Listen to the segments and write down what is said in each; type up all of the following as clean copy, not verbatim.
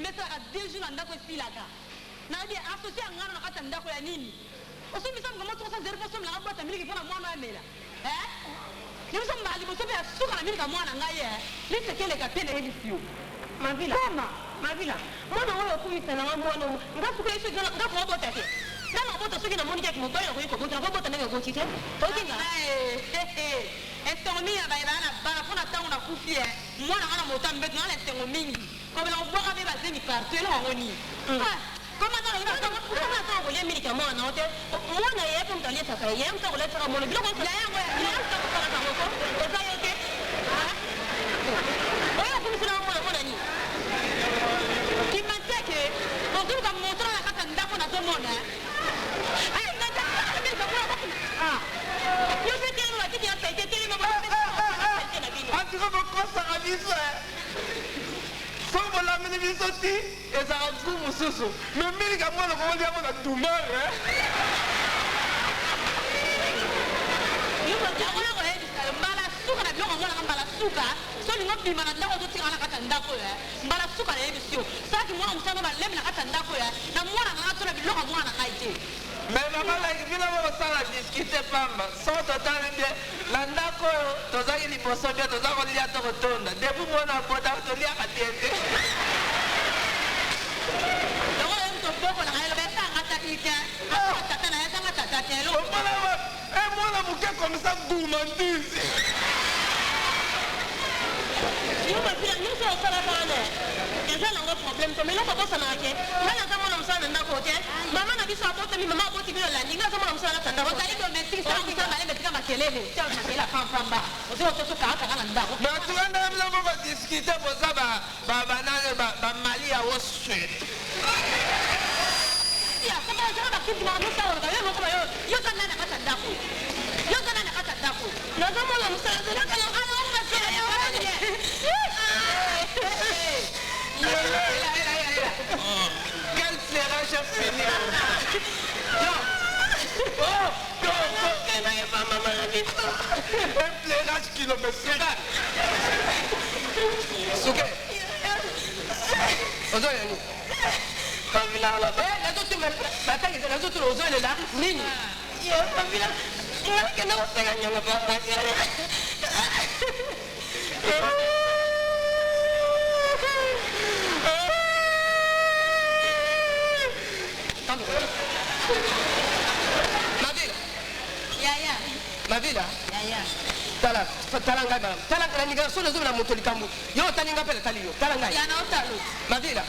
besa a 2 jours ndako esilaka na di associé ngana na kata ndako ya nini osumi sam kama 300 pour somme la boîte miliki pona mwana amela ni somme mali bo sobe suka na milika mwana ngai ni tekele ka tele elisio mavila mavila mwana wala kumisa na mwana ngasuka yesu ngako bota ke ndana bota soki na monika ki mobile ko bota na bota na ko tite okinga esengo mingi abayeba na bana mpona ntango nakufi mwana nga na mota mbeto nga na esengo mingi kobela koboka mpe bazengi partout elo yango nini komatango kolia milika mwana o te mwana ye mpe moto alietaka ye moto akoletaka mwana biloko yayangoyakosalaka moko eza yo te oyo akumisinanga mwana mona nini kimateke ozoluka motola na kaka ndako nazomona yo mpe telema batiki ya saite telema antiko bokosaka biso so bolamini biso ti ezaka ntu mosusu me milika mwana kooliamo na dumare yango koyebisa mbala suka na biloko monaka mbala suka so lingo bima na ndako ozotikana na kati ya ndako mbala suka nayebisi yo saki mwana mosano balemi na kati ya ndako na mwana nanga tona biloko mwana ngai te me mama like bino bokosala diskite pamba so totali bien na ndako oyo tozali liboso bien toza kolia to kotonda debu mwana akota toliaka te te longo yebi tobokolaka eloba esanga tati te tata na esanga tata te mwana moke komisa gourmandise nyonso osalaka wana eza nango problème to meloko bosanaka ke ngai naza mwana mosala na ndako te mama na biso abotami mama aboti bino landi ngai aza mwana mosala na ndako ozali domestique soa malembe tika makelele tia makele apambamba ozali otoso kakaka na ndako batukanda biloko badiskite boza banane bamali ya woswet ozala bakiti mamosalaka yo moko bayo yoza nani akata ndako yoza nani akata ndako naza mwana mosala zelaka na quel flairage a fini un flairage qui ne me sera Souké ozo yani Pavila la nazotu bataki nazotu ozo la nini ye Pavila ngakena usenganya ngapapa Mavila tala ngai bana tala ngai ninga solo zo na moto likambu yo tani nga pele tali yo tala ngai ya na otalo Mavila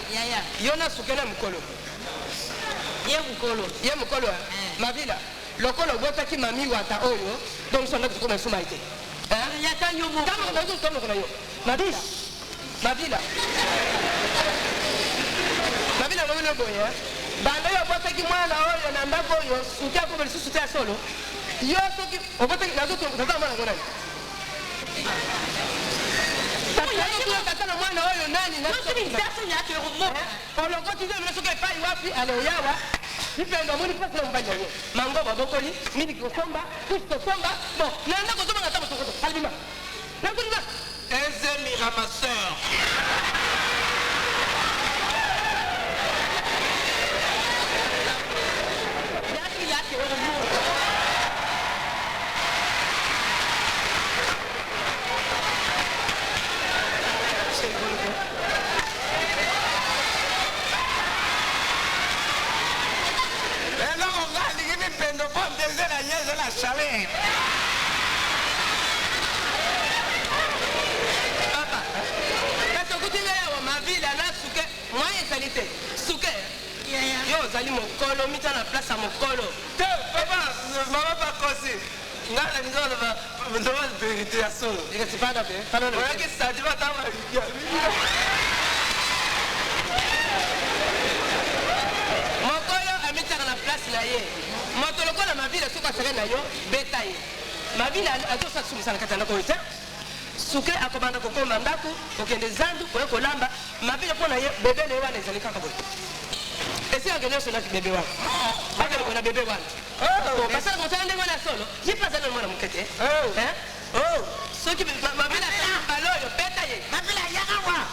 yo na sukena mukolo ye mukolo Mavila lokolo botaki mami wata oyo donc sona tukoma suma ite ya tanyo mo kama nazo tono kuna yo Mavila no no boya banda yo botaki mwana oyo na ndako oyo sutia ko beli sutia solo yo soki obotaki nazo tata mwana ngona tata na mwana oyo nani na soki ndasa nyake romo olokoti ndio mna soki pai wapi aleoyawa nipendo muni pasi na mbanya yo mango babokoli mimi kosomba kusomba bon na ndako zoma ngata mtokoto albima na kuliza eze ma sœur Chalet. Papa, quand tu dis que ma ville là, souke, moi qualité, souke. Yo, zali mon colo, mis dans la place à mon colo. Papa, maman pas cassé. Nga la maison va me demander de vérité à solo. Et que c'est pas d'abord. Ouais, que ça, tu vas t'avoir. Mon colo a mis dans la place là. Moto lokola ma ville soka sere na yo betaye ma ville azosa sumisa na katana ko ite suke akobanda kokoma ndako okende zandu ko kolamba ma ville pona ye bebe ne wana ezali kaka boy esi angene so na bebe wana bakele ko na bebe wana oh basa ko tande ngona solo jipa zana mwana mukete soki ma ville baloyo betaye ma ville yakawa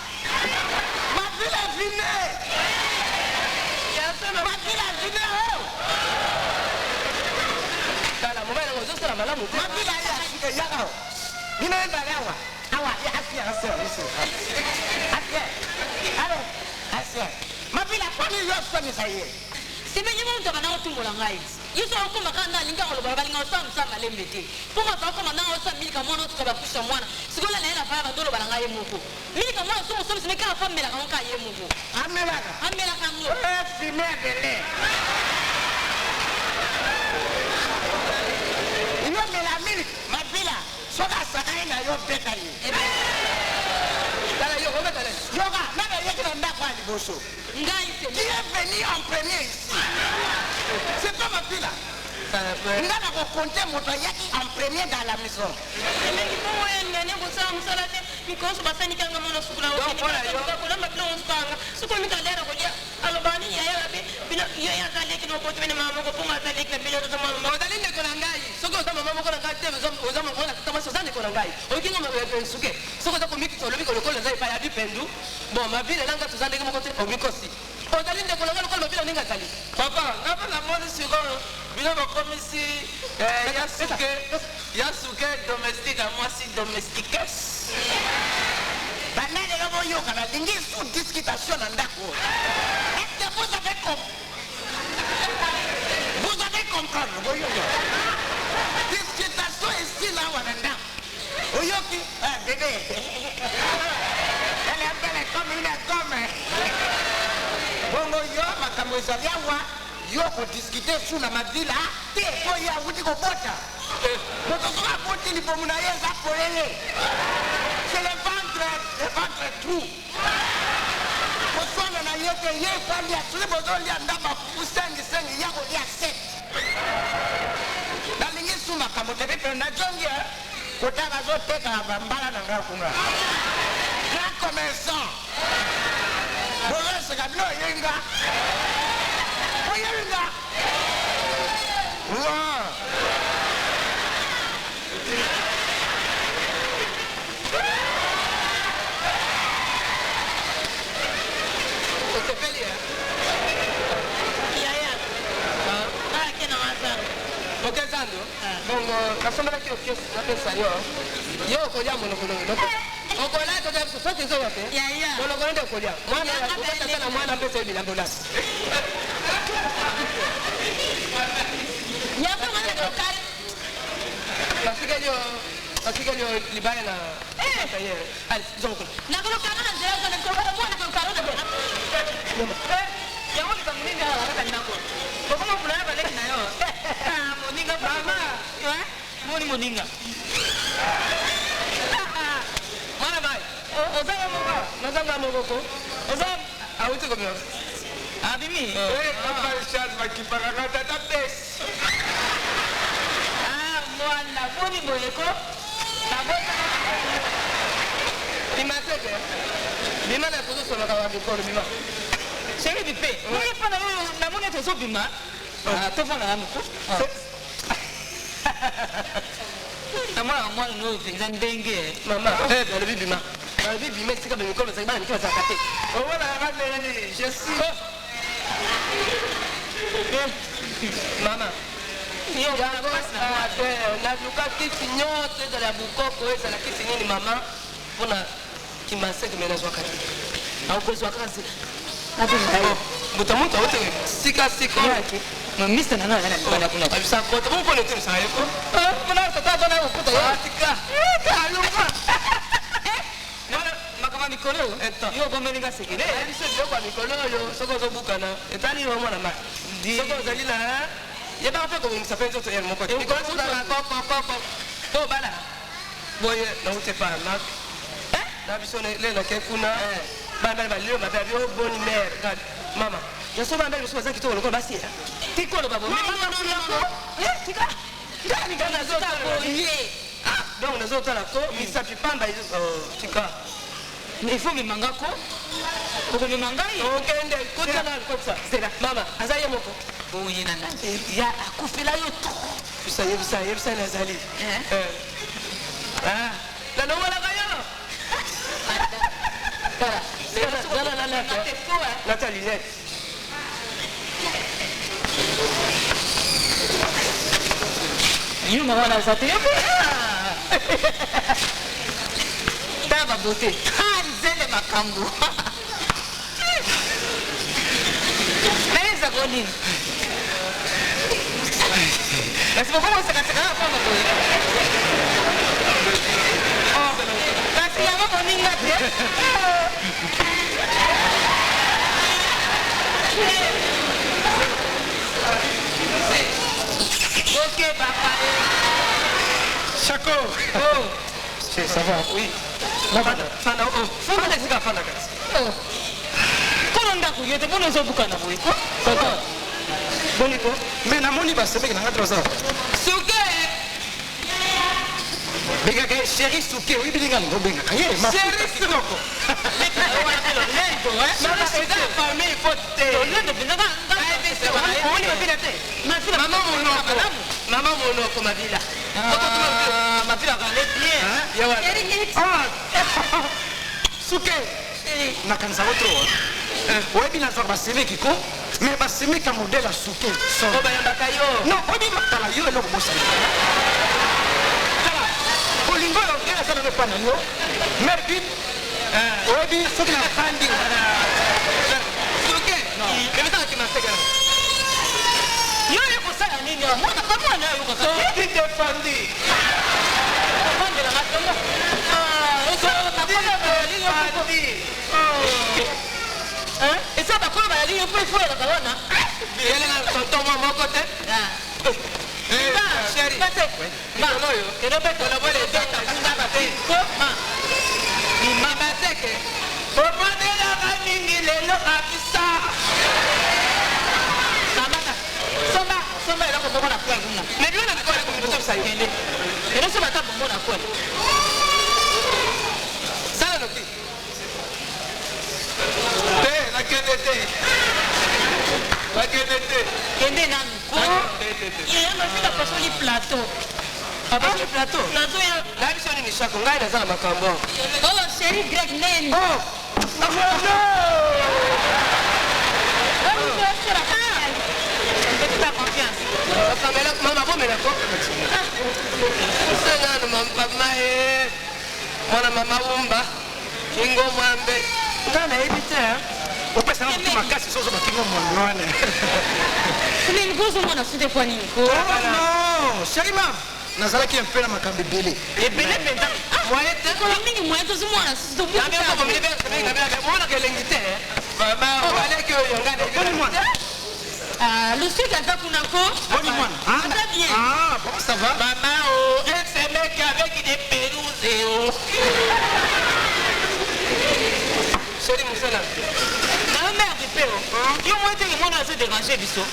ville est venue. Ma ville est venue. Kala mobile ngo zosala malamu te. Ma ville est venue. Yaka. Bino embalawa. Awa, ya asia asia. Asia. Allez, asia. Ma ville a pas eu ça mais ça y est. C'est bien moi on na otumbola ngai. Yeso ko makanda linga ko loba balinga osam malembe te. Poma ba ko manda osam milika mwana to ba kusha mwana. Sikola na ena fa ba dolo balanga ye moko. Milika mwana so so se meka fa mela ka nka ye moko. Amela ka mo. Fumé de lait. Yo me la mille, ma ville. Soka saka ina yo beta yi. Kala yo ko betale. Yoga, na ba yeki na ndakwa liboso. Ngai se. Qui est venu en premier ici? C'est pas ma fille là. Nga na ko compter moto yaki en premier dans la maison. Elengi mo wende ne ko sa musala te. Mikoso basani kanga mona sukula wo. Ko lamba kilo nsanga. Suko mikalera ko dia. Alobani ya ya be. Bina ya ya kale kino ko tmene mama ko ponga tale ke bilo to mama. Mo dalinde ko ngai. Soko za mama ko na kate zo mo na kama so zane ko ngai. O kingo ma be suke. Soko za ko miki to lobi ko lokolo za ipa ya bipendu. Bon ma bile langa to zane ko te o mikosi. O dalinde ko ngai ko ma bile ninga tali. Papa, ngapa la mode sur bino bakomisi yasuke domestique à moi si domestique. Banane lobo yoka na lingi sous discutation na ndako. Est-ce que vous avez compris? Vous avez compris lobo yoka. Discutation ici là wananda. Oyoki, bébé. Elle est belle comme une gomme. Bongo yo makambo ezali awa. Yo ko discuter sur la mavila te ko ya wuti ko bota moto ko boti ni pomuna yeza polele c'est le ventre trou ko sona na yeke ye kwandi ya tuli bozo lia ndaba kusengi sengi ya ko ya set dalingi suma kamote pepe na jonge ko taba zo teka bambala na ngakunga grand commerçant bozo se kablo yenga Oyenga. Wow. O te peli Ya ya. Ah, que no más. O te zando. Bongo kasomela ki o kio na pesa yo. Yo ko ya mo no ko no. O ko la to da so te zo wape. Ya ya. Mo no ko ndo ko ya. Mwana ya ko ta na mwana pesa bila dola. Ya ko mana ko kari. Asika yo libaya na. Ai, zo ko. Na ko kana na zero ko ko ko mwana ko karo na. Ya mo ka mninga ala ka ndako. Ko ko mo fulana ba leki na yo. Ah, moninga mama. Moni moninga. Mana bai. Ozanga mo ko. Nazanga mo ko. Ozanga awuti ko mi. Abimi. Papa Charles makipaka tata bes. Mwana moni boyeko. Na bota. Imateke. Bima na kuzo soma kwa bikolo bima. Chéri bipe. Ni pa na moni to so bima. Ah, to fona na mko. Mwana no penza ndenge. Mama, bale bibima. Bale bibima sika be bikolo sa bana nikiwa zakate. O wala ngane ni je suis. Mama. Yo yango na luka kiti nyote za la bukoko eza na kiti nini mama? Pona kimaseke mena zwa kati. Au kwa zwa kazi. Mutamuta wote sika yake. No mista na na kuna. Abisa kota mungu ni timu sana yuko. Mwana tata bana ukuta yo. Atika. Kalunga. Makama mikolo. Yo bombe ninga sekele. Biso yo kwa mikolo yo soko zo bukana. Etani yo mwana ma. Soko zalila. Ya ba fa ko mi sapenzo to yermo ko. Mikolo zo na ko. To bala. Boye na ute pa na. Na biso le na ke kuna. Bana ba leo ba yo boni mer. Mama. Ya so ba mbele so za kitolo ko basi. Tikolo babo. No. Tika. Ndani kana zo ta ko. Ah, donc nazo ta la ko mi sa pipamba hizo tika. Il faut me mangako. Ko me mangai. Okende kota na kota. Zera mama, azaye moko. Boye na na. Ya akufela yo to. Bisa na zali. Ah, la no wala kayo. Dala nata lunette. Yo maman a zate yo. Tava beauté. Nzele makambo. Neza goni. Mas vou começar a cantar a forma boa. Oh, mas se chama boninha até. Ok, papa. Chaco. Oh, Ça va? oui. Fana, oh, fana c'est pas fana kasi. Oh. Kono ndako yote bono zo bukana boy ko? Koko. Boniko. Mais namoni basebeki na ngati oza. Suke. Bengaka ye chéri Suke oyibilinga lingo bengaka ye. Chéri Suke. Mama c'est dans la famille faut te. Maman monoko. Maman monoko mabila. Mapila kale bien. Suke nakanisa otro oyebi nazwaka basemeki ko mais basemeki ya modele ya Suke Oh bayambaka yo. non oyebi matala yo eloko bosali tala bolingo oyo ngela eza nano epa na yo merbi oyebi soki nafandi Suke. Kemisa kimaseka. Yo ye kosala nini? Mwana kama na yo kosala. Soki defandi. Konde la matongo. Eso takola ba liyo Defandi. Eso takola ba liyo fo la kawana. Yele na tonton mo moko te. Chéri. Ba loyo. Kero beto la bole deta jinda ba te. Ko ma. Ni mama teke. Popande la baningi lelo kabisa. Kamata. Somba ela ko boko na kwa kuna. Mais lui on a quoi comme ça ça Kende. Kero so bata boko na kwa. Ça le petit. la KDT Kende nani? Ko. Yeye mafika pasoli plateau. Papa le plateau. Plateau ya. La biso ni shako ngai na za makambo. Oh, chéri Greg neni. Oh. Petite confiance. Kamela mama bomela ko. Sena no mama mwana mama umba. Kingo mwambe. Ngana ebite. opesa na mutu makasi sozo bakingo mondo wana Nini kuhusu mwana sute kwa nini? non chéri mam nazalaki mpe na makambo ebele Ebele penta. Moye te ko. Mingi mwana tozi mwana sute kwa Ngambe ko bomile be ko ngambe mwana kelengite. Mama wale ke yongana boni mwana Ah, le suite à Takunako. boni mwana Très bien. ah bon ça va Maman oh, ce mec avec des pelouses oh. Chérie Moussala. Na mère de Péo. Yo moi te que mwana se déranger biso.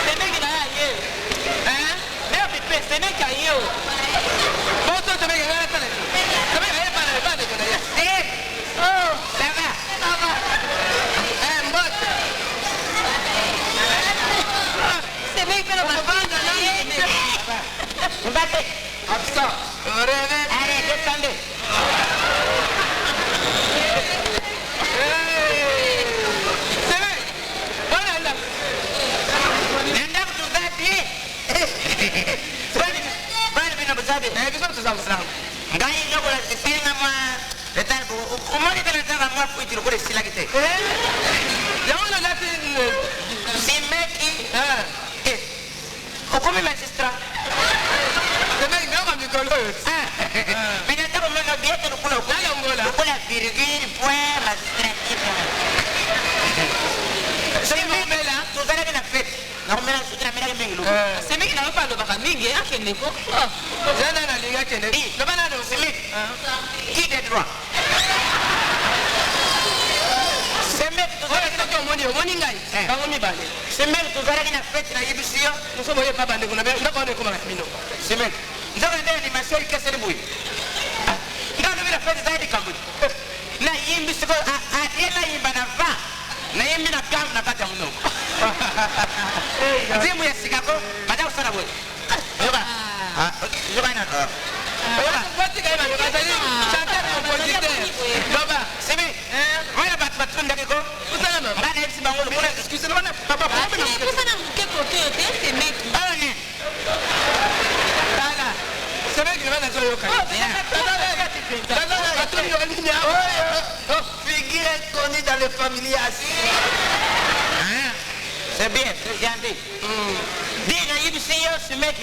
C'est mec na ye. Hein? Mère de Péo, c'est mec à yo. Bon toi tu mec ngana tane. Tu mec ngana pas de kona ya. Eh. Oh, Ça va? Ça va. Mbot. c'est mec que la bande na ye. Mbappé. absa Rêve. Allez, descendez. C'est vrai. Voilà là. Nenda kutuzabi. Bali bina buzabi. Biso tuzamsalamu. Ngai nyoko la tisinga mwa. Letalbo. Umoni tena tena mwa kuitiro kule sila kite. Yaona lati Simeki. ah. Okumi magistrat. C'est mec ngaba mikolo. Mina tabo mwana biete nukula ukula. Nalo ngola. Nukula virgule point magistratif. C'est mela. Tuzala kina fete. Na kumela sukina mela kimengilu. Semeki na wapa lobaka mingi akende ko. Jana na liga kene. Loba na do semeki. Qui des droits? Semeki tuzala Oya kito omoni ngai. Bango mibale. Semeki tuzala kina fete na yibisiyo. Musomo ye papa ndeko na be ndako ne kuma mino. Semeki. Nzaka ndeni ni maswali kese ni bui. Ngano bila fete zaidi kabudi. Na yimbi siko adiela yimba na va. Na yimbi na gamu na kata mno. Zimu ya sikako baada usana bui. Yoba. Figure connue dans le familias. C'est bien, c'est gentil. Dis, il y a ce mec.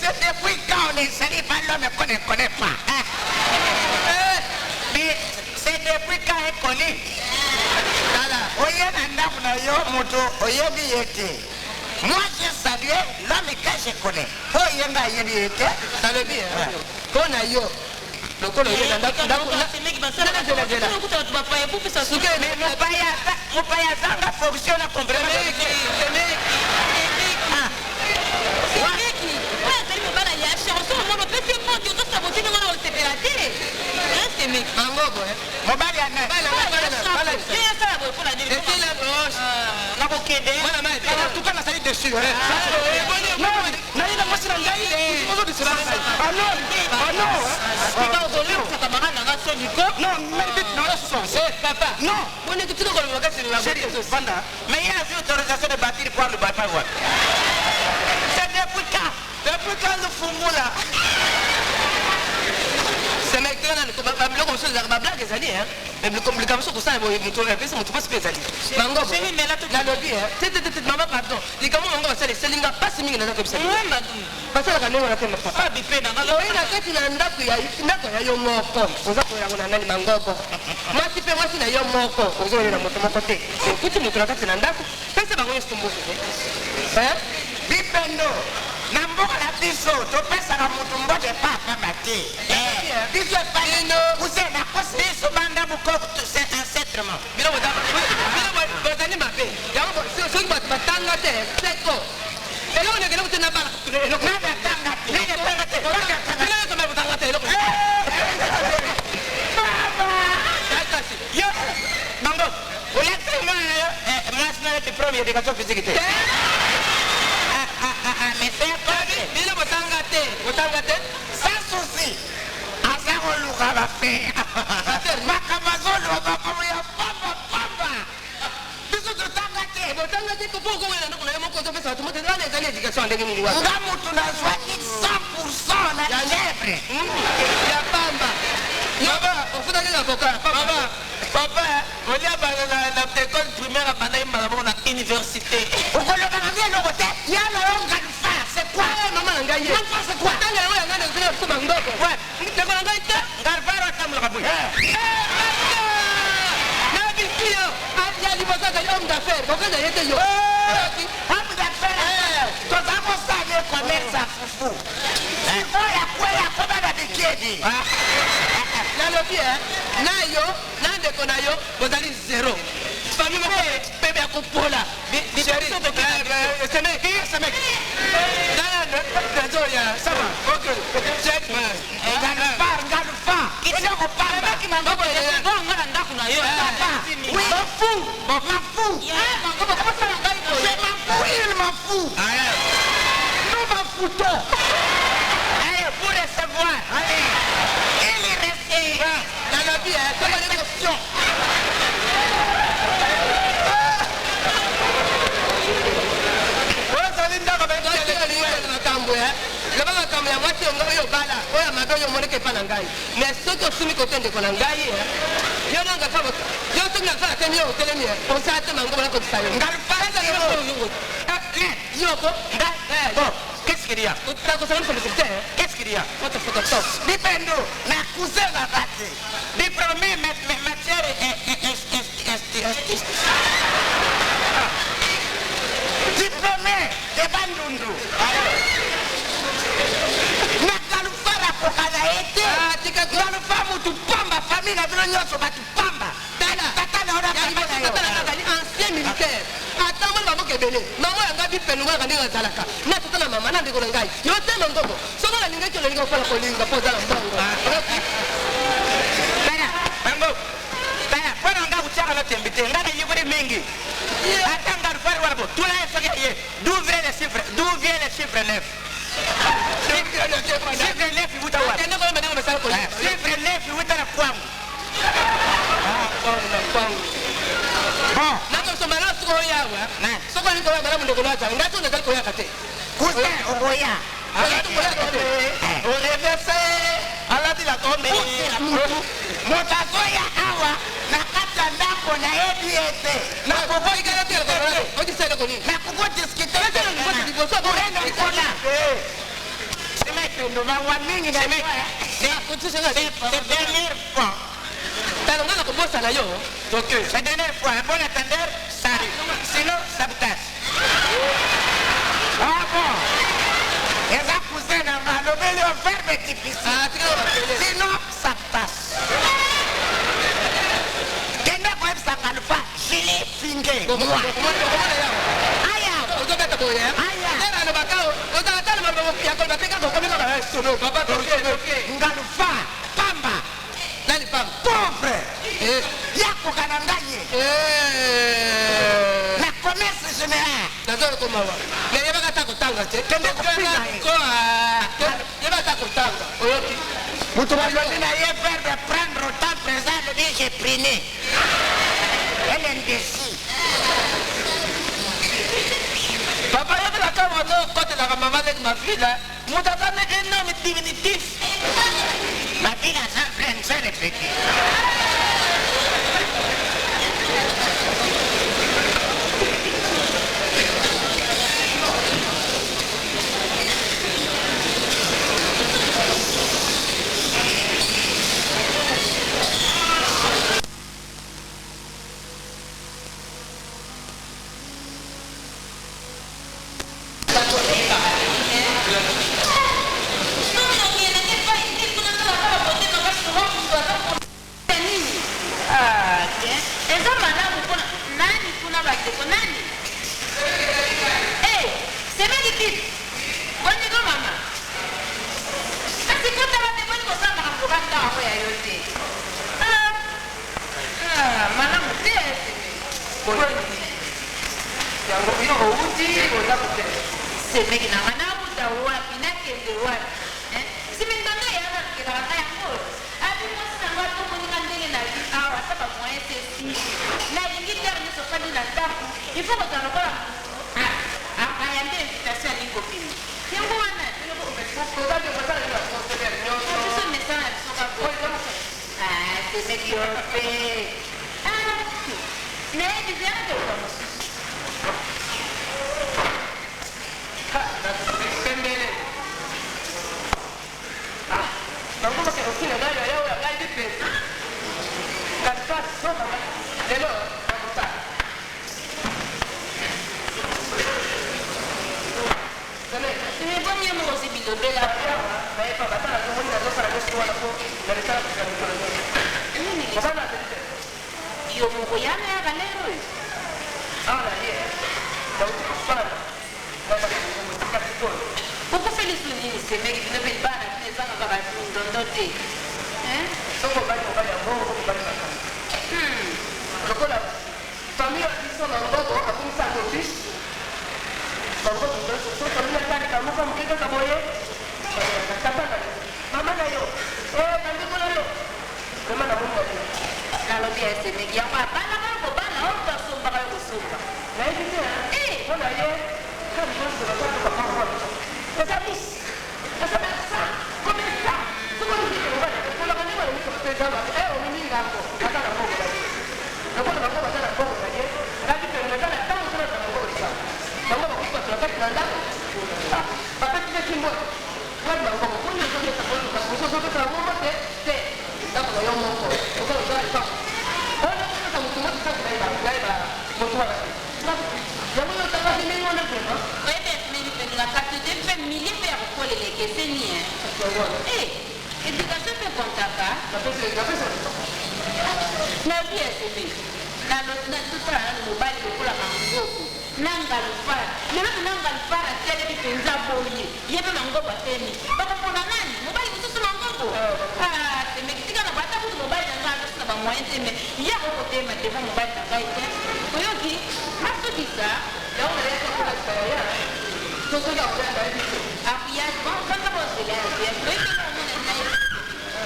C'est depuis quand on est salé par l'homme qu'on ne connaît pas. Mais c'est depuis quand on connaît. Moi j'ai salué l'homme que je connais. Salut bien. Qu'on a yo. Le col est dans Mais il y a une autorisation de bâtir pour le bypass. C'est depuis quand? Depuis quand le fumo là? C'est maintenant que blague est allée, hein. Mais le complication pour ça, il faut pas se faire. Mango, la lobby, hein. Maman, pardon. Les gamins, on va se laisser, il n'a pas si mignon comme ça. Parce que la caméra, on a fait ma papa. Il a fait une anda qui a eu mon corps. On a fait un mango. Moi, si tu fais moi, si eu mon corps, on a mon côté. Écoute, nous avons fait un anda. Fais ça, on est tombé. Hein? Bipendo. Namboka la biso, to pesa na mutu mmoja papa mati. Biso panino, usena kosi biso banda bukoku c'est ancêtrement. Bila botani mabe. Yango so batanga te, seko. Elo ne kele kutena bala. Elo na batanga. Ne batanga te. Bila ko me batanga te. Elo. Baba. Akasi. Yo. Mango. Moi de première éducation physique. Mais c'est pas Bila botanga te. sans souci. Azaro luka va faire. Makamazolo va komya papa. Biso de tangate. Botanga te ko poko wena ndo kuna yemo ko to pesa to mote ndane zali education ndenge nini wa. Ngamu tunazwa 100% na lèvre. Ya pamba. Baba, ofuta ke avocat. Papa, on y a dans l'école primaire à Banaïm, à l'université. Au colo canadien, le côté, il y a la longue c'est quoi? Maman ngaye. C'est quoi? Tanga ya ngana zile ko mangoko. Ouais. Ndeko ngaye te. Garvaro tamla kabui. Na bifio. ya liboso azali homme d'affaires kokoza ye te yo homme d'affaires toza kosala commerce ya fufu oya kweya kobana bikedi nalobi na yo na ndeko na yo bozali zero famille moko pepe ya kopola pour recevoir. Il est resté dans la vie, c'est la question. Mais ce que tu me côté de Konangaï, il y a un gars qui a fait la télé au télé, on s'est atteint un gars comme ça. Qu'est-ce qu'il y a? Qu'est-ce qu'il y a? Dipendo, la cousine a battu. Di premier matière diplômé de Bandundu. Nakalufara kokana ete. Nalufamu tupamba famille na bilo nyoso batupamba. Tata na ora famille na yo. Ancien militaire. Attends, moi maman kebele. Maman yanga bi penuwa kandi ngazalaka. Na tata na mama na ndeko ngai. Yo te mangobo. Soko la linga kilo linga fala kolinga poza la mbongo. Bango. Taya, kwa nga uchaka na tembite. Ngana yiburi mingi. Atanga rufari warabo. Tula yesoge ye. D'où vient les chiffres 9? Chiffre 9 ibuta wapi? Chiffre 9 ibuta na kwangu. Bon. Nako somala soko yawa. Soko liko ya mara ndeko lwaza. Ngato ndeko ko yakate. Kusa ogoya. Orevese. Ala di la tombe. Motazoya awa na kata ndako na EBS. Na koko igara tira ko. Odi sele ko ni. Na kuko discuter. C'est dernière fois. C'est dernière fois. Un bon attendeur, ça arrive. Sinon, sabotage. Ah bon. Et ça cousin n'a levé le verbe difficile. Sinon, ça passe. Kenda kwa ça ne pas. Je l'ai fingé. Moi. Ngalufa, pamba, nani pamba, pauvre, yako kanangaye, la commerce générale. D'accord comment va? Mais il y a pas de tanga, tu sais. Il y a pas de tanga. Mutuwajoni na ye verbe prendre au temps présent le dit j'ai pris. Elle est indécis. Papa, il y a la caméra côté la maman avec ma fille là. Moutaka n'est énorme diminutif. Ma fille a ça plein de ça répété. Il faut que tu en invitation à une copine. C'est médiocre. Mais tu viens de Simefanya mo si Bilobela. Baik Pak, batal aku mau nak para kes tua aku dari sana ke sana. Ini Mana tadi? yo mo ko yana ya galero. Ah, iya. Tahu apa? Bapak mau cepat itu. Poco feliz ni se me que me para que sana para dondote. Soko banyak mau banyak. Lokola familia bisa nongogo aku bisa notis. Nongogo sudah so familia tadi kamu kita kamu ya. Kata mama nayo. Nanti kau nayo. Memang namun tadi. Kalau dia se me yang apa nak ko bana o ta sumba ka ko sumba. Nah itu dia. Kau nayo. Kan kau sudah kau tak mahu. Tetapi asa komentar. Semua itu kalau kan dia itu pegang ini nganggo. Kata nak mau lagi. Kalau nak mau baca nak mau lagi. Lagi pegang tahu sudah nak mau lagi. Kamu mau ikut sudah kan? Bapak kita simbol. Kan mau punya tu dia tak boleh. Musuh tu kamu mati. Tak boleh yang mau. Bukan sudah tak. Kalau kita tahu semua kita baik. Musuh lagi. Yang mana tak kasih ni mana pun. La carte de famille per ko le ke seni. Éducation pe kontaka. Na bien c'est na tuta mobile ko la mangoko. Nanga lufa. Nanga lufa tele bi penza boyi. Yebe mangoba teni. Baba pona nani? Mobile ko tutu mangoko. C'est me kitika na bata ko mobile na nga sa ba moyen teme. Ya ko tema te mobile na kai te. Koyoki, maso disa. Ya on le ko la ya. Aku ya, kan kamu silence ya. Mereka ngomong naik.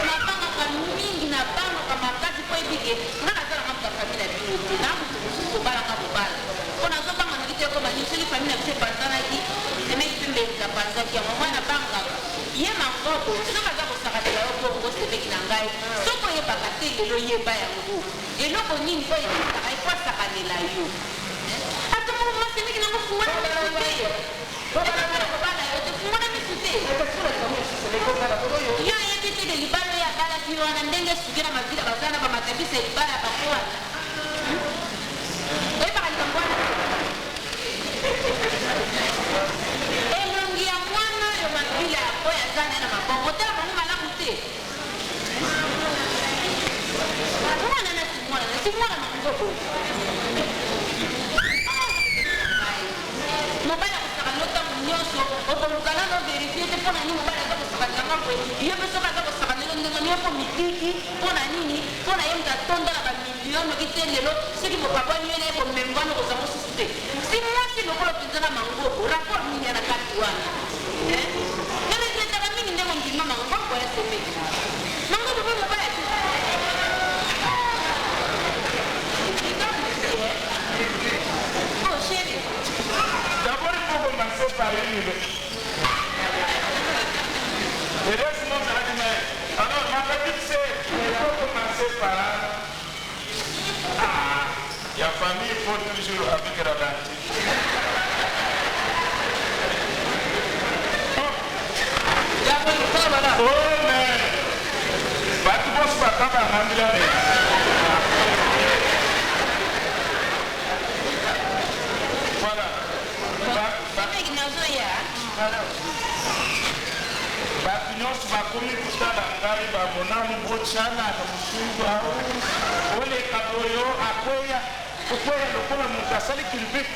Kenapa nggak mingi, kenapa nggak makan di kue bikin? Nggak ada orang nggak familia bikin. Namu tuh barang kamu barang. Kau nak coba mana kita kau balik sini familia bisa bantai lagi. Demi pembeli dapat saja. Mama nak bangga. Ia mangkok. Sudah nggak kau sakit kalau kau sebegi nanggai. So kau ye bakati lo ye bayar bu. Ye lo kau ni kau ye tak kau sakit nilai. Atau mau masih ni kita mau kuat lagi. Yo yetete de libalo ya bala kiwana ndenge sukira mavila bazana ba matabisa libala bakwa. Oi ba kambwana. Elongi ya mwana yo mavila ko ya zana na mabongo ta ba mala mute. Mwana na simwana mangoko. Mobile kusakalota mnyoso okomukala no verifie te pona nini mobile ka kusakalanga kwe iyo beso ka kusakalelo ndenge niyo po mitiki pona nini pona yemta tonda la ba milioni kitelelo siki mopapa niyo na ko membano ko samo siste si mwasi lokolo pinzana mangoko rapport nini na kati wana nene teta ka mingi ndemo ndima mangoko ya seme mangoko po mobile oh chérie. D'abord, il faut commencer par une idée. Et là, sinon, ça va dire, alors, ma petite sœur, il faut commencer par... Ah, il y a famille, il faut toujours avec la dentiste. Oh, mais... Bah, tu penses pas, t'as pas un Batu nyonso bakomi kotala ngai bamona mobotana na mosungu ao oleka boyo akweya lokola moto asali culbute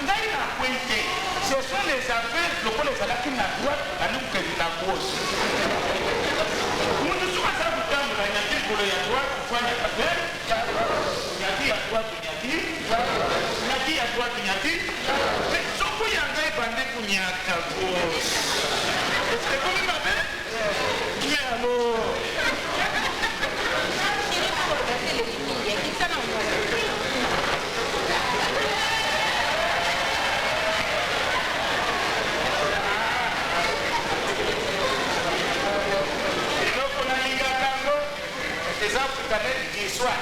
ngai nakwei te ce sont les affaires lokola ezalaki na droite alikokende na gauche moto soki asala kotambola nyaki likolo ya droite kofanyaka te nyaki ya droite nyaki ya droite nyaki soko ya ngai bande konyaka gauche est-ce que komi mabe mais alors eloko nalingaka yango eza africanete du soir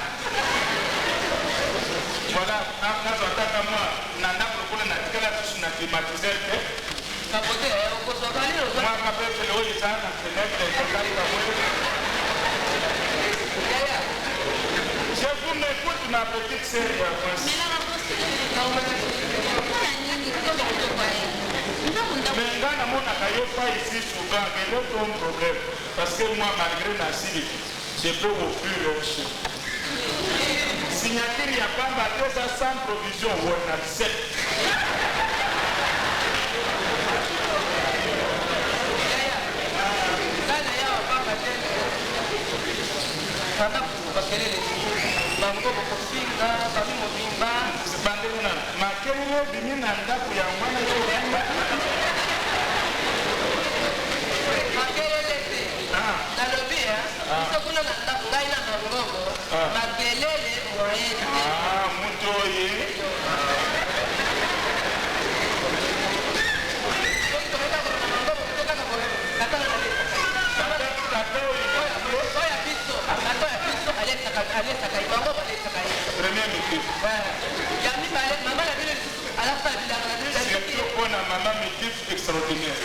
voilà nazwataka mwa na ndako lokola natikala susu na climatiseur te mwaka pepele oyo eza na fenetre ezokalika mwe je vous m'écoute ma petite sœur ya mwasi Mais nga namonaka yo pas ici souvent, mais là ton problème. Parce que moi, malgré la cible, je peux offrir le chien. Signature, il n'y a pas bateau, ça sans provision, on accepte. Makelele bimi na ndako ya mwana yo makelele te nalobi sokuna na ndako ngai na bangongo makelele moyeni mutu oye premier métier. Surtout pour la maman métier extraordinaire.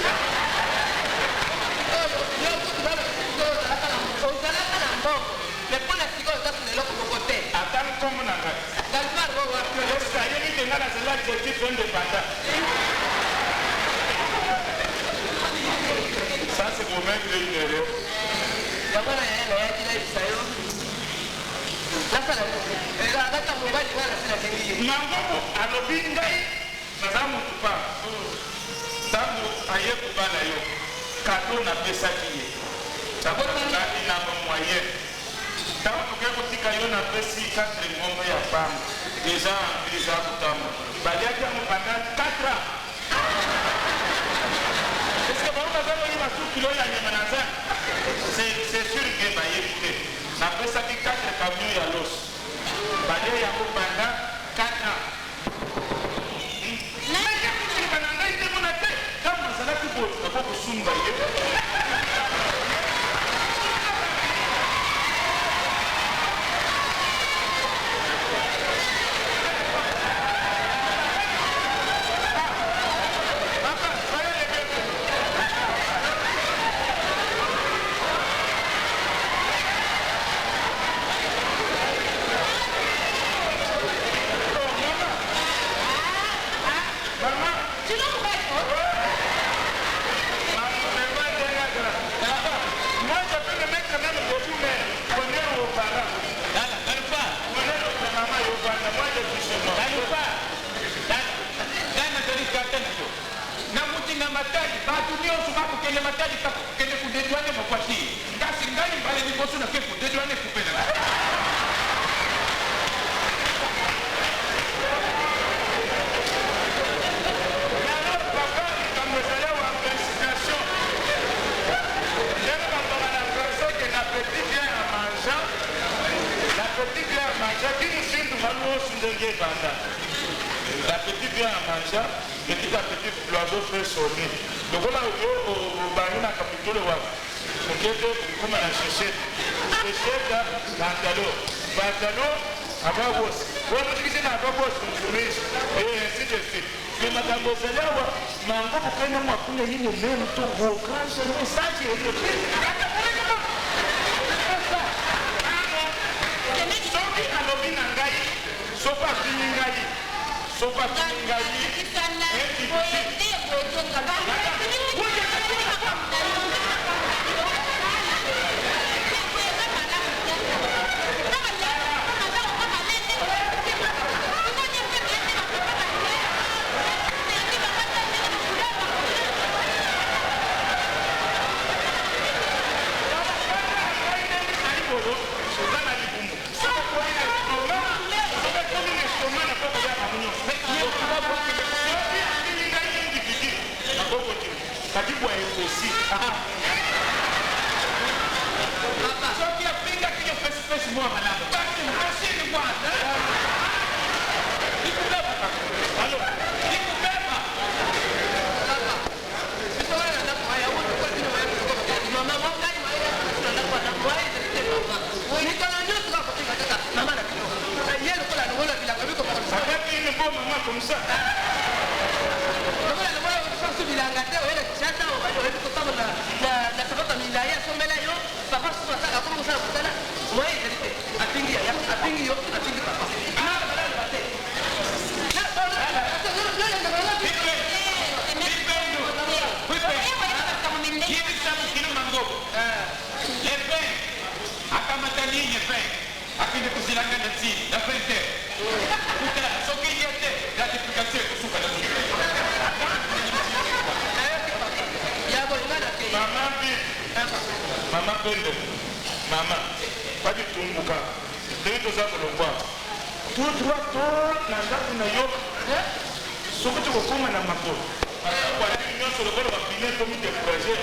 Attends comme on a fait. Ça c'est pour mettre une erreur. Mangobo alobi ngai naza mutu pa ntango aye kobala yo kado napesaki ye nabotangaki na bamoyen ntango toke kotika yo napesi 4 ngombe ya pamba eza kotamba baliaki yango pendant 4 ans eske bango bazaloyi basukilo ya nyama na zan c'est sûr ke bayebi te napesaki 4 camion ya loso balie yango pendant 4 ans nayekitika na ngai te mona te ntango nazalaki boko kosunga ye la petite vient à manger, petit à petit l'oiseau fait sonner. Donc on a au baron à capitole wa. Donc comme on a cherché, Bantalo, Ababos. On a dit que c'est Ababos, et ainsi de suite. Mais madame Bozalawa, Mango, quand on a pris une même tout beau, grand, c'est un message et le sopa kiningali Katibu aussi. Papa, so qui a pris la qui a fait moi malade. Parce que merci de moi. Il faut pas. Allô. Il faut pas. Papa. Tu peux aller là pour aller où tu peux dire maman moi là il m'a dit là moi c'est papa. Oui, quand on dit ça pour dire maman là. Hier pour la nouvelle il a vu comme ça. Avec une bonne maman comme ça. Bilangate wele chata wale kutana na sababu milaya so mela yo papa so saka kwa msana kutana moi delite apingi yo papa na bala bate na de kusilanga na ti na printer kuta soki yete la duplicate kusuka na ti Mama Pende, Mama, pas du tout, Mouka. Tenez tout ça pour le voir. Tout droit, tout, n'a pas yo. Ce que tu veux comme un amateur. Parce que l'union sur le bord va finir comme une découragée.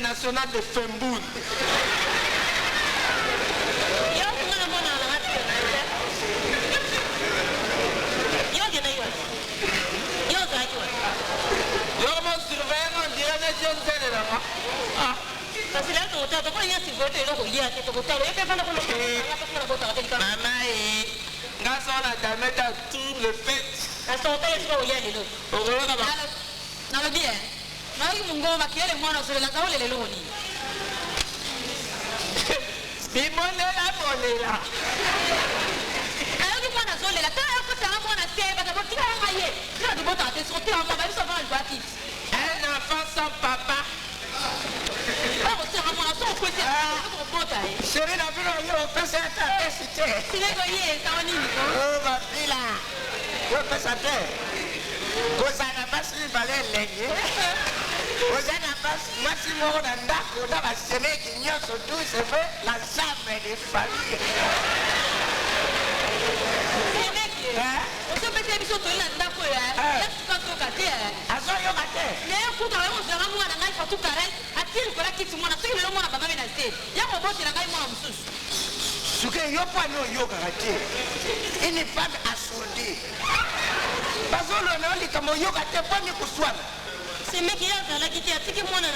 National de Femboun. Un enfant sans papa. Chérie, la ville, on peut s'intéresser. Oh, ma fille là. On peut s'intéresser. Vous n'avez pas si valé l'aigle. Vous n'avez pas si moi si mon andako, on a ma chérie qui n'y a surtout, c'est fait la jamais des familles. Suke yopo no yoga kate. Ini femme assourdée. Bazolo no li kamo yoga te poni kuswana. ce mec il azalaki te atiki mwana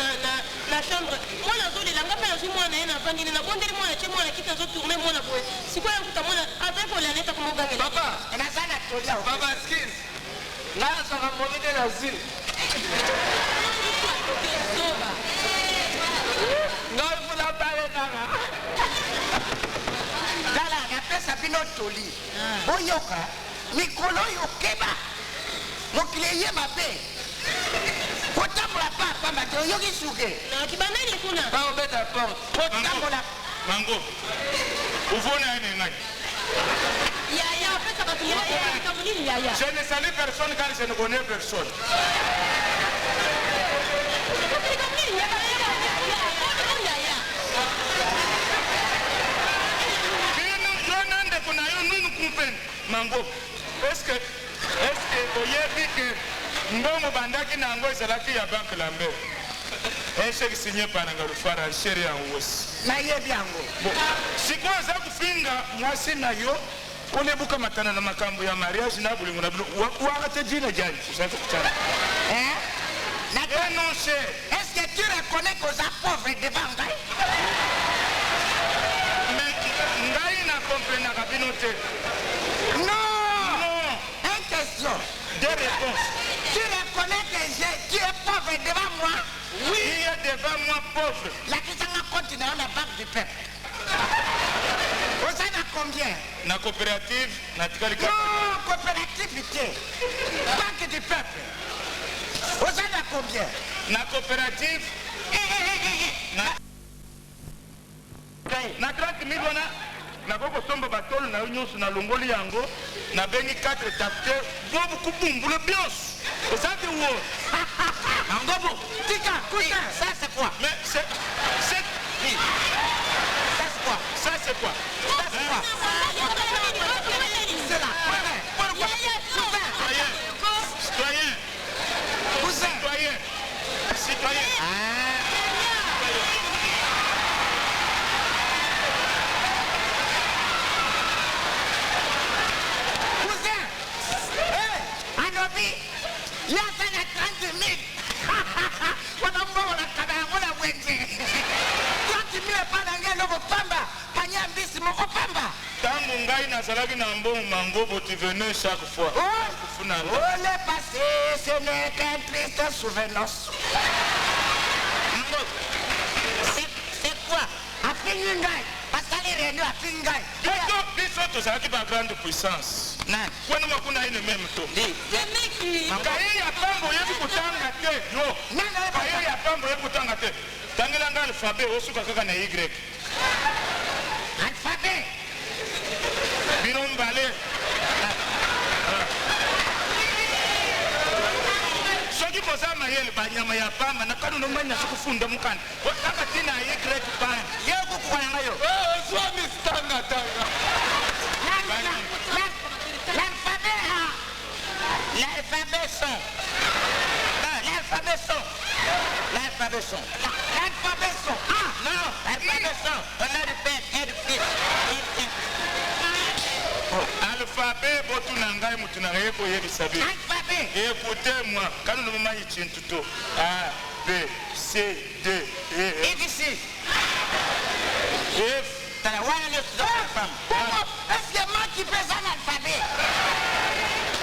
na chambre mwana azolela nga mpe nazwi mwana ye navandini nabondeli mwana tie mwana kiti azotourne mwana boye sikoyo akuta mwana ata kolela neta komogangela papa naza na tolia papa skis nga azwaka molide na zile nga fula bale nanga tala napesa bino toli boyoka mikolo oyo keba mokili eye mabe kotambola pa pamba te oyoki suke kibandani kuna baobeta porte kotambola Mango, uvona ene ngai. Yaya, pesa bato yaya, kamulini yaya. Je ne salue personne car je ne connais personne. Mango, est-ce que oyebi que mbongo bandaki na yango ezalaki ya banque Lambert? Un chèque signé par Nangalufara, chéri en Wos. nayebi yango Sikoyo aza kufinga mwasi na yo olebuka matana na makambo ya mariage na bulingo na bulingo wakate jina jani usaka kuchana. Non cher. Est-ce que tu reconnais que vous êtes pauvre devant Ngai? Mais Ngai na comprendre kabino te. Non. Une question. Deux réponses. Tu reconnais que tu es pauvre devant moi? Oui, il est devant moi pauvre. La question continue à la banque du peuple. Vous en avez combien? Na coopérative, na tikali Non, coopérativité. Banque du peuple. Vous en avez combien? na coopérative, na 30 000 wana na koko tomba batolo na nyonso na longoli yango na bengi 4 tapte bobu kubumbula bios. Osate wo. Angobo, tika, cousin, ça c'est quoi? Mais c'est Oui. Ça c'est quoi? ça c'est quoi? Ça c'est quoi? C'est là. Pourquoi? Citoyen. Cousin. Citoyen. Cousin. Hey, Anobi. Il y a 30 000. On a un bon on a wenge. 30 000 pas dans le pamba. Panya mbisi moko pamba. Tango ngai nazalaki na mbongo Mangobo tu venais chaque fois. Kufuna. Oh, le passé, ce n'est qu'un triste souvenance. C'est quoi? A Pingai. Pasali Renu à Pingai. Biso tozalaki ba grande puissance. Wana makuna ine même to. Kaye ya pambo yebi kutanga te. Yo. Kaye ya pambo yebi kutanga te. Tangela nga alphabet osuka kaka na Y. Alphabet. Bino mbale. Soki boza mayele banyama ya pamba na kanu nomanya sukufunda mukana. Kaka tina Y pa. Yoko kwa ngayo. Swami stanga tanga. L'alphabet A. L'alphabet son. L'alphabet son. L'alphabet son. L'alphabet son. Ah non, l'alphabet son. On a du père et du fils. Alphabet botu na ngai mutu na yeko yebi sabi. Alphabet. Écoutez-moi, quand nous nous maillons tout A, B, C, D, E, F. Ici. F. Est-ce que moi qui fais un alphabet?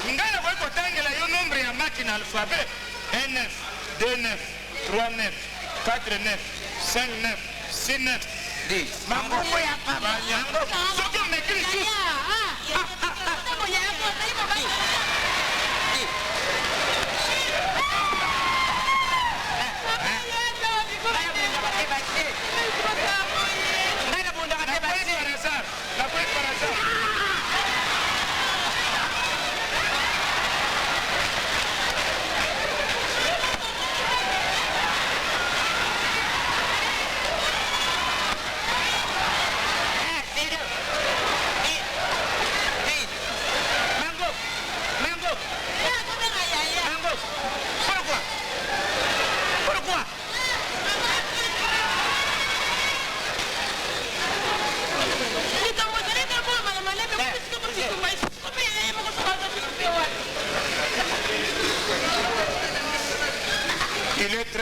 Ngai na kweko tangela yo nombre ya maki na alphabet. 1 9, 2 9, 3 9, 4 9, 5 9, 6 9, 10. Mambo ya papa. Soki on écrit tout. La préparation.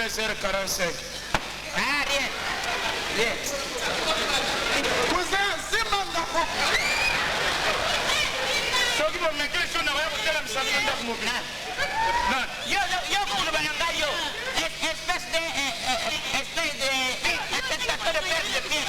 13h45. Ah, rien. Rien. Cousin, c'est Mandako. soki bomekeli so na koya kotela misala na ndako mobili yo kolo bananga yo espèce de spectateur de perte de pied.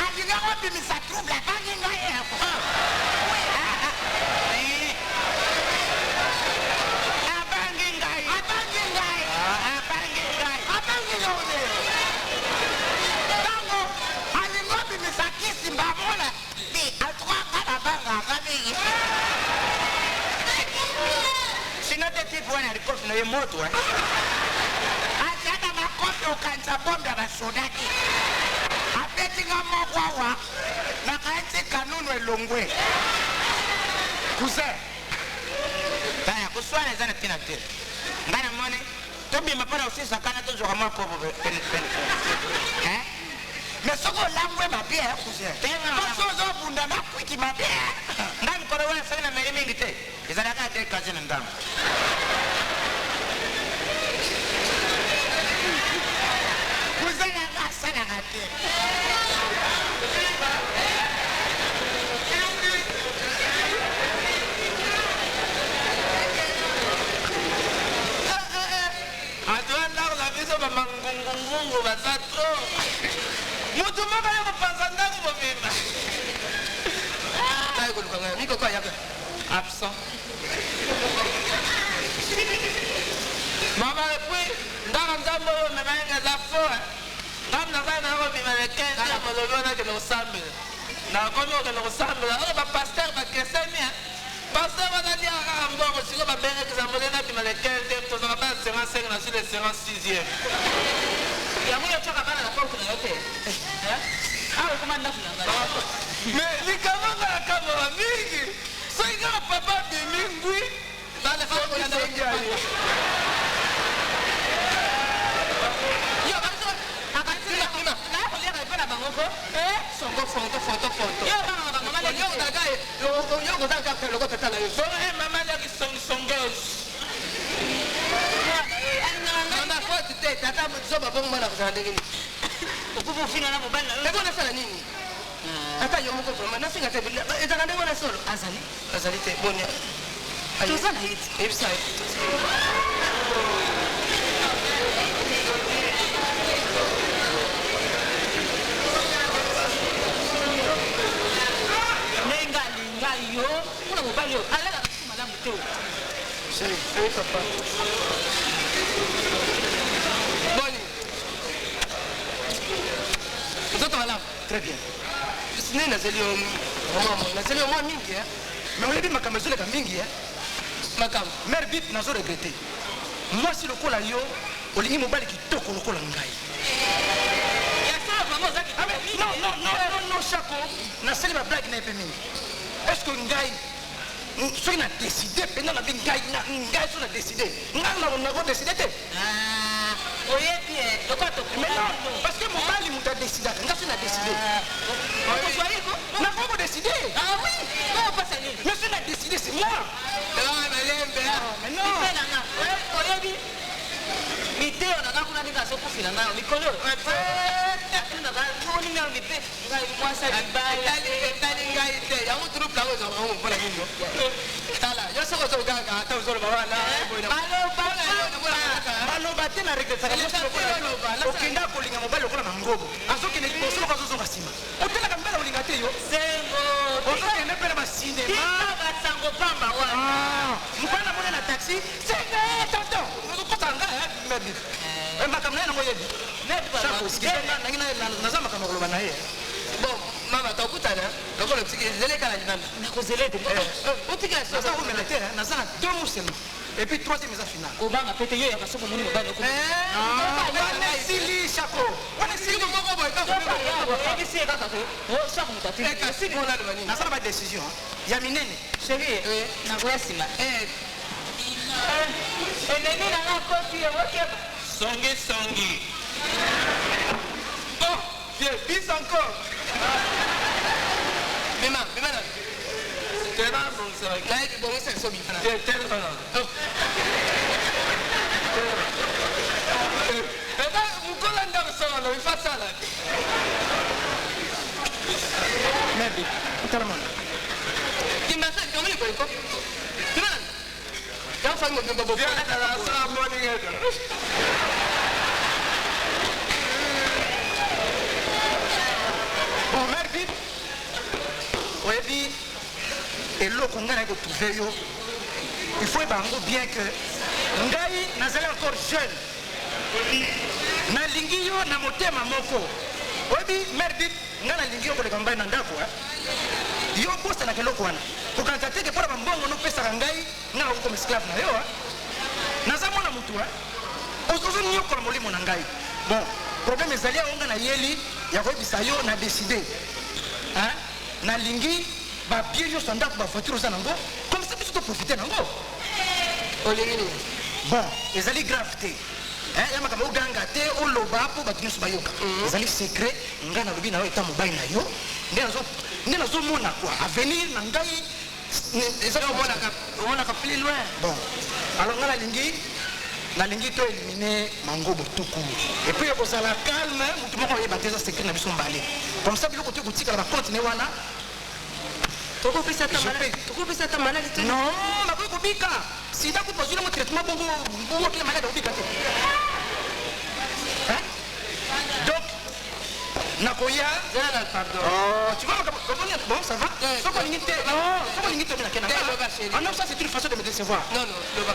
Alinga obimisa trouble abangi ngai yako. Bwana alikofi na ye moto atata makofi ukanisa bombe abasodaki apetinga mokwawa nakaiti kanunu elongwe cousin taya kuswana eza na ntina te ngai namoni tobima mpona osisakana tozwaka mwa kopo penepene mais soki olangwe mabe cousin oso ozobunda makwiki mabe ngai mikolo wana soki na meli mingi te ezalaka te kazi na ndambo mangungungungu baza tro mutu moko ya kopanza ndako mobimba tayi koluka ngai mikoko ayaka absent mama epui ndaka nzambe oyo memayenge eza fo ngambi na ngai nakobima lekende ya molobi wana akende kosambela nakomi okende kosambela oyo bapaster bakeseni paster bazaliaka kaka mbongo siko babengekisa mole nabima lekende tozaka bana 55 na sur le 56e yango yotyaka bana na porte na yo te awa ekoma ndako na ngai mais likambo ngalaka mawa mingi soki kaka papa bimi ngwi balefaaoyandaongi aye mama leki songisongeuse tata zoba bongo mwana kozala ndenge nini okufa ofinga na mobali eko nasala nini ata yo moko vraimen nafinga te ezala ndenge wana solo azali te boni toza na ye ti eyebisa ye yo kuna mobali yo alaka kasi malamu te oui papa boni nzoto malamu très bien nini nazeli yo nazeli yo mwa mingi mais oyebi makambo ezoleka mingi makambo mare bip nazo regrete mwasi lokola yo olingi mobali kitoko lokola ngai non chako nasali bablage na ye mpe mingi est-ce que ngai soki na décide mpenza na bi ngai so na décide ngai nako décide te oyebi parce que mobali moto adécidaka ngai so na décide nakoko décide mais so na décide c'est moi oyebi miteo nanga kuna ndinga azokufila nayo mikolo oningangi mpe ngai mwasa libalaetali ngai te yango trouble yango ezaka mpona nini tala yo soko ozoganga ata ozoloba wana maloba te na regretaka okenda kolinga mobali lokola na ngobo azokende liboso loko azozonga nsima otelaka mbele olinga te yo ozokende mpe na basinemabasango pamba wana mobali mone na taxi senge tonton ozokota ngai merdi makambo na ye nango yebi naza makambo koloba na ye bon mama tokutana lokola otiki zeleka na linanda nakozele te otikinaza komela te naza na 2 mois seulement et puis 3e eza final obanga pete yo yaka soko moni mobali wana esili chako wana esili moko boyeebisi kaka te chako moto ati nasala badécision ya minene chéri nakoya nsima enemi nanga koti okeba songi oh bien bis encore Bima, bima na. Tena bongisa. Naye bongisa so bima. Tena bana. Eba mukola ndako sana no ifasala. Merde, utala mwana. Kimasa ndomini kwa iko. Bima. Kama fango bimba bobo. Viens dans la salle morning head. Bon, merde. Oyebi, eloko ngai ko trouver yo. Il faut bango bien que ngai nazali encore jeune. Nalingi yo na motema moko. Oyebi, merde, ngai nalingi yo koleka mbai na ndako. Yo posta na keloko wana. Kokanta teke pora bambongo no pesa ngai nga ko esclave na yo. Naza mwana mutu ozozo nyokola molimo na ngai. Bon, problème ezali onga na yeli ya koyebisa yo na décider. Hein? Nalingi ba bien yo sondako ba voiture za nango comme ça biso to profiter nango. Olingi. Bon, ezali gravité. Hein, yama kama uganga te oloba po batu nyonso bayoka. Ezali secret nga na lobi na yo eta mobile na yo. Nde nazo mona quoi avenir na ngai ezali omona ka plus loin. Bon, alors nga nalingi to éliminer mango botuku et puis kozala calme mutu moko oyeba te eza secret na biso mbale comme ça biloko te kotikala bacontine wana tokopesa ta maladi te. non bakoki kobika sida kopozwile mo traitement bongo kile maladi akobika te. Donc nakoya pardon. tu vois bon ça va soko lingi te soko lingi te mina kena ah non ça c'est une façon de me décevoir. Non le va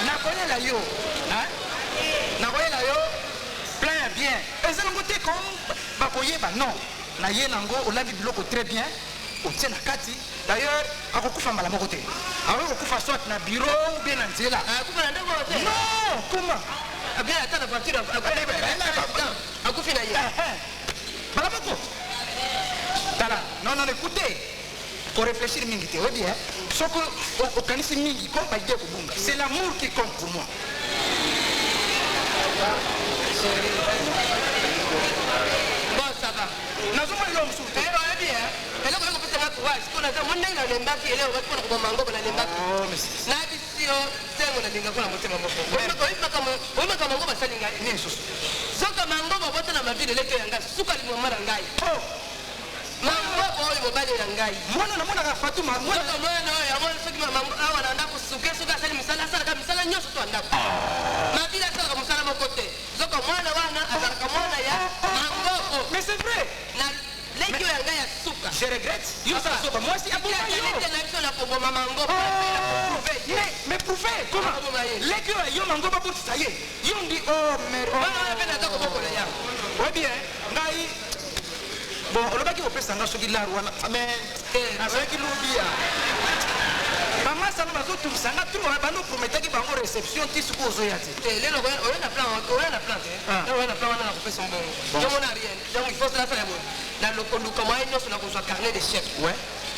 nakoyela yo nakoyela yo plein bien eza nango te comme bakoyeba non naye nango olambi biloko très bien otie na kati d'ailleurs akokufa mbala moko te akoki kokufa soit na bureau ou bien na nzela non comment bien ata na voiture akufi na ye mbala moko tala non écoutez réfléchir mingi te oyebi soko okanisi mingi comme baide kobunga c'est l'amour qui compte pour moi. Bon ça va nazomona eloko mosusu te oyebi eloko ekopesanga courage mpo naza mo ndenge nalembaki eleo bati mpona kobomango nalembaki nayebisi yo nsengo nalingako na motema moko oyimaka mango basali ngai nini susu soka mango bobota na mavile eleki ya ngai suka limoma na ngai mangoko oyo mobali na ngai mwana namonaka fatuma soka mwana oyo yamona soki awa na ndako suke soki asali misala asalaka misala nyonso to ya ndako mavile asalaka mosala moko te soka mwana wana azalaka mwana ya mangoko mais c'est vrai na leki oyo ya ngai ya suka je regrette yo sala soka mwasi aboma yo na biso na koboma mango mais prouver comment leki oyo yo mango babotisa ye yo ndi oh mais wana wana mpe naza kobokola yango oyebi ngai bon olobaki kopesanga soki lar wana mais nazalaki lobia bamasana bazotumisanga tro banoprometaki bango réception ti soki ozoya te lelo oya na plan te oya na plan wana na kopesa mbongo yomona rien donc il faut nasala boye na lokoluka mwaye nyonso nakozwa carnet de chèque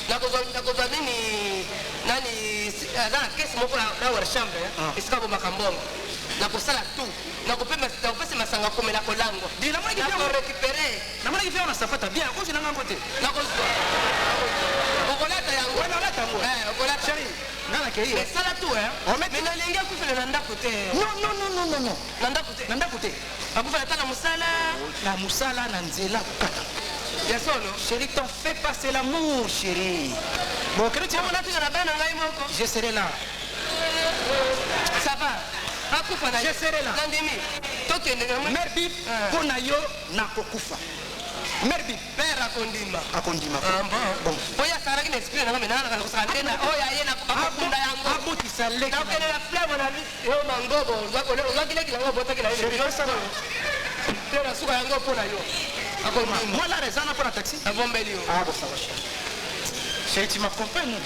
nakozwa nini nani aza na kesi moko na werchambre esika bomaka mbongo nakosala tout nakopesa masanga komela kolangwa nakorécupere namonaki fe wana safata bien akozinanga ngo te nakozwa okolata yango okolata nga nakei esala tout mais nalingi akufela na ndako te non na ndako te na ndako te akufela ata na mosala na nzela kokata ya solo chérie t'en fais pas c'est l'amour chérie bon kero ti omona tika na bana ngai moko je serai là ça va akufa na je serai là nandimi tokende mère bib mpo na yo nakokufa mère bib père akondima bon oyo asalaki na esprit nanga menanaka kosaka nde na oyo aye nakunda yango abotisa leki nakokende na flame na yo mangobo ozwakileki yango obotaki na te na suka yango mpo na yo akondima moi la rezana mpo na taxi abombeli yo ah bon ça va chérie tu m'accompagnes